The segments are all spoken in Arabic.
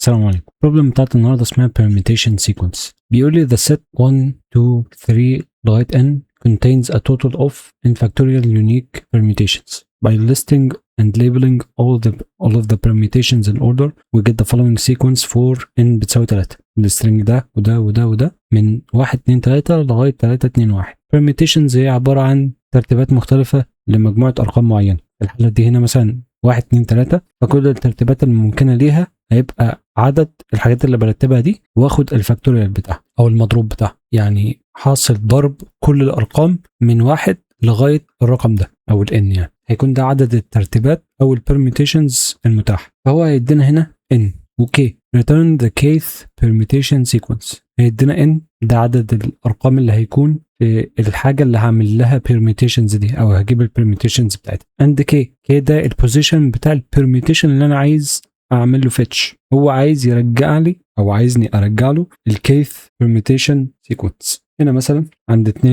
السلام عليكم. البروبلم بتاعت النهارده اسمها permutation sequence. بيقول لي the set 1 2 3 لغايه n contains a total of n factorial unique permutations. By listing and labeling all of the permutations in order, we get the following sequence for n بتساوي 3. السترنج ده وده وده وده من 1 2 3 لغايه 3 2 1. permutations هي عباره عن ترتيبات مختلفه لمجموعه ارقام معينه. الحاله دي هنا مثلا 1 2 3، فكل الترتيبات الممكنه ليها هيبقى عدد الحاجات اللي برتبها دي واخد الفاكتوريال بتاعها او المضروب بتاعها، يعني حاصل ضرب كل الارقام من 1 لغايه الرقم ده او n، يعني هيكون ده عدد الترتيبات او البرميتيشنز المتاحه. فهو هيدينا هنا n وk. return the kth permutation sequence. هيدينا n ده عدد الارقام اللي هيكون في الحاجه اللي هعمل لها permutations دي او هجيب البرميتيشنز بتاعتها. and k ده البوزيشن بتاع البرميتيشن اللي انا عايز اعمل له فيتش. هو عايز يرجع لي او عايزني ارجع له الكيث permutation sequence. هنا مثلا عند 2،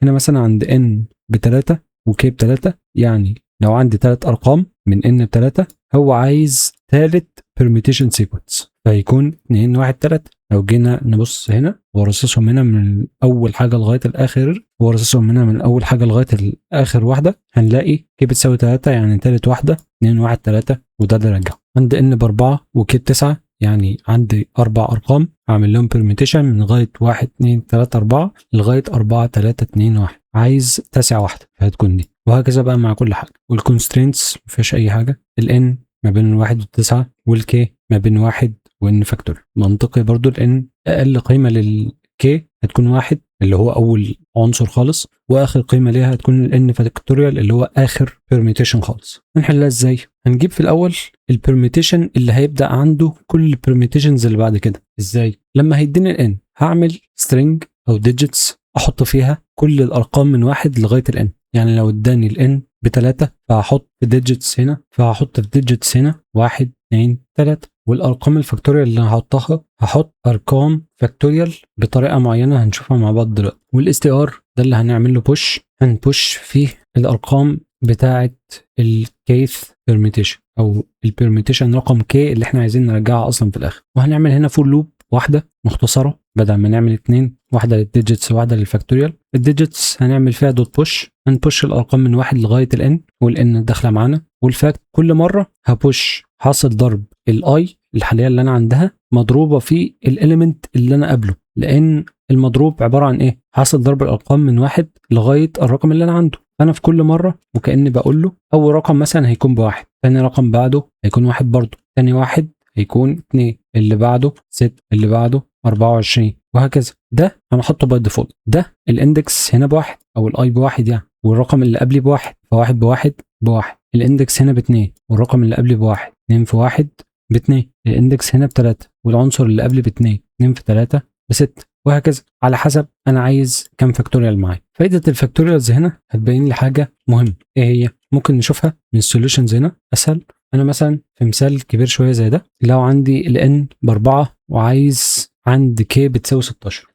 هنا مثلا عند n ب3 وk ب3، يعني لو عندي 3 ارقام من n ب3 هو عايز ثالث permutation sequence، فيكون 2 1 3. لو جينا نبص هنا ورصصهم هنا من اول حاجه لغايه الاخر، ورصصهم هنا من اول حاجه لغايه الاخر واحده، هنلاقي k بتساوي 3 يعني ثالث واحده 2 1 3، وده اللي رجع. عند n ب4 وk ب9، يعني عندي 4 ارقام اعمل لهم permutation من لغايه 1 2 3 4 لغايه 4 3 2 1، عايز تاسع واحده فهتكون دي، وهكذا بقى مع كل حاجه. والكونسترينتس ما فيهاش اي حاجه، الn ما بين 1 و9 والk ما بين 1 وn فاكتور. منطقي برضو الn اقل قيمه للk هتكون 1 اللي هو اول عنصر خالص، واخر قيمه ليها هتكون الn فاكتوريال اللي هو اخر permutation خالص. هنحلها ازاي؟ هنجيب في الاول البرميتيشن اللي هيبدا عنده كل البرميتيشنز اللي بعد كده. ازاي؟ لما هيديني الn هعمل string او digits احط فيها كل الارقام من 1 لغايه الn. يعني لو اداني الn ب3 فهحط في digits هنا، فهحط في digits هنا 1 2 3. والارقام الفاكتوريال اللي انا هحطها هحط ارقام فاكتوريال بطريقه معينه هنشوفها مع بعض دلوقتي. والاستي ار ده اللي هنعمل له بوش، هنبوش فيه الارقام بتاعه الكيث permutation او البرميتيشن رقم k اللي احنا عايزين نرجعها اصلا في الاخر. وهنعمل هنا فور لوب واحده مختصره بدل ما نعمل 2، واحده للديجيتس وواحده للفاكتوريال. الديجيتس هنعمل فيها دوت بوش، هنبوش الارقام من 1 لغايه الn والn داخله معانا. والفاكت كل مره هبوش حاصل ضرب الاي الحاليه اللي انا عندها مضروبه في الاليمنت اللي انا قبله، لان المضروب عباره عن ايه؟ حاصل ضرب الارقام من 1 لغايه الرقم اللي انا عنده. فانا في كل مره وكاني بقول له اول رقم مثلا هيكون ب1، ثاني رقم بعده هيكون 1 برضه، ثاني واحد هيكون 2، اللي بعده 6، اللي بعده 24، وهكذا. ده انا حاطه باي ديفولت. ده الاندكس هنا ب1 او الاي ب1 يعني، والرقم اللي قبلي ب1، فواحد ب1 ب1. الاندكس هنا ب2 والرقم اللي قبلي ب1، 2 في 1 ب2. الاندكس هنا ب3 والعنصر اللي قبلي ب2، 2 في 3 ب6، وهكذا على حسب انا عايز كام فاكتوريال معايا. فائده الفاكتوريالز هنا هتبين لي حاجه مهمه. ايه هي؟ ممكن نشوفها من السوليوشنز هنا اسهل. انا مثلا في مثال كبير شويه زي ده، لو عندي الn ب4 وعايز عند k بتساوي 16،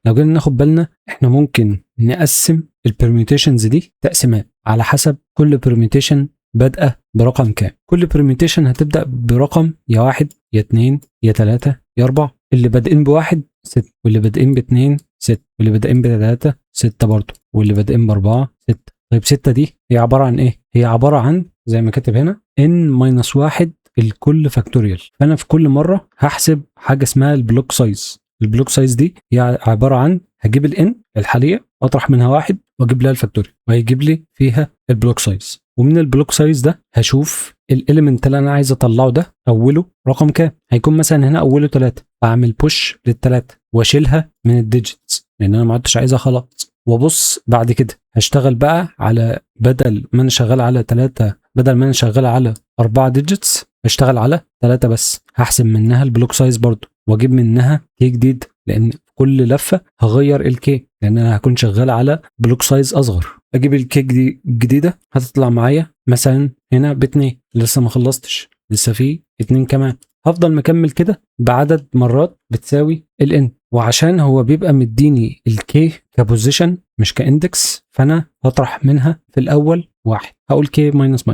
لو جينا ناخد بالنا احنا ممكن نقسم البرميتيشنز دي تقسيمات على حسب كل برميتيشن بادئه برقم كام. كل برميتيشن هتبدا برقم يا 1 يا 2 يا 3 يا 4. اللي بادئين ب1 6، واللي بادئين ب2 6، واللي بادئين ب3 6 برضه، واللي بادئين ب4 6. طيب 6 دي هي عباره عن ايه؟ هي عباره عن زي ما كاتب هنا n-1 الكل فاكتوريال. فانا في كل مره هحسب حاجه اسمها البلوك سايز. البلوك سايز دي هي عباره عن هجيب الn الحاليه اطرح منها 1 واجيب لها الفاكتوريال وهيجيب لي فيها البلوك سايز. ومن البلوك سايز ده هشوف الاليمنت اللي انا عايز اطلعه ده اوله رقم كام. هيكون مثلا هنا اوله 3، فاعمل بوش لل3 واشيلها من الديجيتس لان انا ما عدتش عايزها خلاص. وابص بعد كده هشتغل بقى على بدل ما انا شغال على 4 ديجيتس هشتغل على 3 بس. هحسب منها البلوك سايز برضو واجيب منها كي جديد، لان كل لفه هغير الكي لان انا هكون شغال على بلوك سايز اصغر. اجيب الكي الجديده هتطلع معايا مثلا هنا ب2، لسه ما خلصتش، لسه في 2 كمان. هفضل مكمل كده بعدد مرات بتساوي الn. وعشان هو بيبقى مديني الكي كبوزيشن مش كاندكس، فانا هطرح منها في الاول 1، هقول k ماينس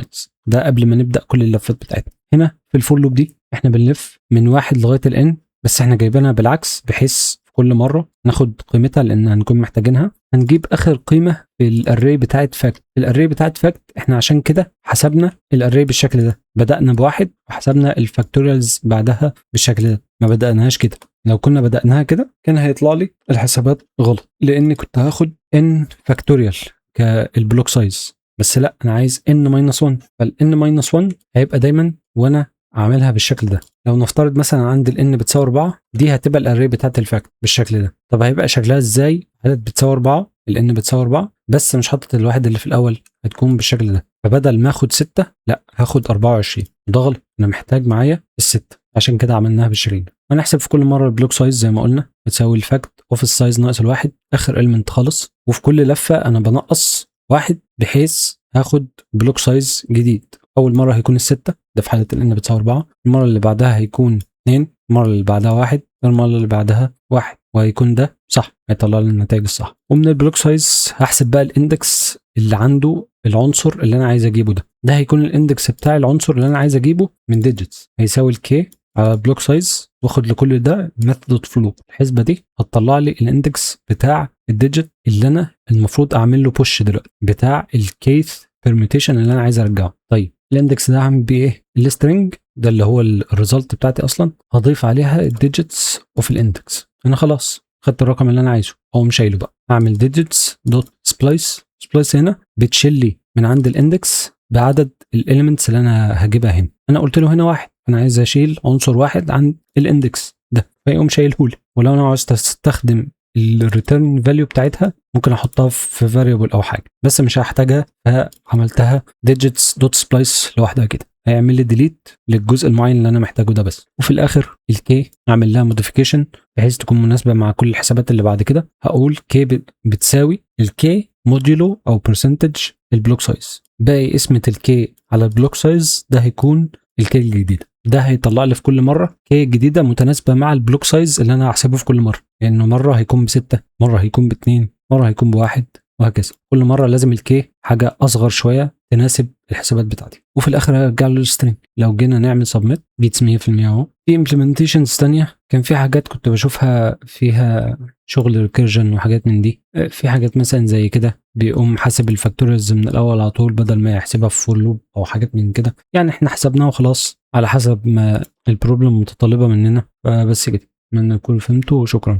ده قبل ما نبدا كل اللفات بتاعتنا. هنا في الفور لوب دي احنا بنلف من 1 لغايه الان، بس احنا جايبينها بالعكس بحيث في كل مره ناخد قيمتها لان هنكون محتاجينها. هنجيب اخر قيمه في الاري بتاعت فاكت. الاري بتاعت فاكت احنا عشان كده حسبنا الاري بالشكل ده، بدانا بواحد وحسبنا الفاكتوريالز بعدها بالشكل ده، ما بداناهاش كده. لو كنا بداناها كده كان هيطلع لي الحسابات غلط، لان كنت هاخد ان فاكتوريال كالبلوك سايز، بس لا انا عايز ان ماينس 1. فالان ماينس 1 هيبقى دايما وانا اعملها بالشكل ده. لو نفترض مثلا عندي الان بتساوي 4، دي هتبقى الاري بتاعت الفاكت بالشكل ده. طب هيبقى شكلها ازاي؟ عدد بتساوي 4، الان بتساوي 4 بس مش حاطط الواحد اللي في الاول، هتكون بالشكل ده. فبدل ما اخد 6 لا هاخد 24. ده غلط، انا محتاج معايا الستة، عشان كده عملناها بالشكل ده. هنحسب في كل مره البلوك سايز زي ما قلنا بتساوي الفاكت اوف السايز ناقص الواحد، اخر المنت خالص. وفي كل لفه انا بنقص واحد بحيث هاخد بلوك سايز جديد. اول مره هيكون الستة، ده في حاله الان بتساوي 4. المره اللي بعدها هيكون 2، المره اللي بعدها 1، المره اللي بعدها 1، وهيكون ده صح، هيطلع لي النتائج الصح. ومن البلوك سايز هحسب بقى الاندكس اللي عنده العنصر اللي انا عايز اجيبه. ده هيكون الاندكس بتاع العنصر اللي انا عايز اجيبه من ديجيتس، هيساوي الكي على بلوك سايز، واخد لكل ده ميثود فلو. الحسبه دي هتطلع لي الاندكس بتاع الديجيت اللي انا المفروض اعمل له بوش دلوقتي، بتاع الكيث بيرميتيشن اللي انا عايز ارجعه. طيب الاندكس ده هعمل بيه ايه؟ السترنج ده اللي هو الريزلت بتاعتي اصلا، هضيف عليها الديجيتس اوف الاندكس. انا خلاص خدت الرقم اللي انا عايزه او مش شايله بقى، اعمل digits دوت سبلايس. سبلايس هنا بتشيل لي من عند الاندكس بعدد الاليمنتس اللي انا هجيبها هنا. انا قلت له هنا واحد، انا عايز اشيل عنصر واحد عن الاندكس ده، فيقوم شايله لي. ولو انا عاوز استخدم الريتيرن فاليو بتاعتها ممكن احطها في فاريبل او حاجه، بس مش هحتاجها، فعملتها digits دوت سبلايس لوحدها كده، هيعمل لي ديليت للجزء المعين اللي انا محتاجه ده بس. وفي الاخر الكي اعمل لها موديفيكيشن بحيث تكون مناسبه مع كل الحسابات اللي بعد كده. هقول كي بتساوي الكي موديولو او برسنتج البلوك سايز، باقي اسمة الكي على البلوك سايز ده هيكون الكي الجديده. ده هيطلع لي في كل مره كي جديده متناسبه مع البلوك سايز اللي انا هحسبه في كل مره، لانه يعني مره هيكون ب6، مره هيكون ب2، مره هيكون ب1، وهكذا. كل مره لازم الكي حاجه اصغر شويه تناسب الحسابات بتاعتي. وفي الاخر هرجع له السترينج. لو جينا نعمل سبميت بيتس 100% اهو. في امبلمنتيشنز ثانيه كان في حاجات كنت بشوفها فيها شغل ريكيرجن وحاجات من دي. في حاجات مثلا زي كده بيقوم حاسب الفاكتوريالز من الاول على طول بدل ما يحسبها في فور لوب او حاجات من كده. يعني احنا حسبناها وخلاص على حسب ما البروبلم متطلبه مننا. بس كده، اتمنى تكونوا فهمتوا وشكرا.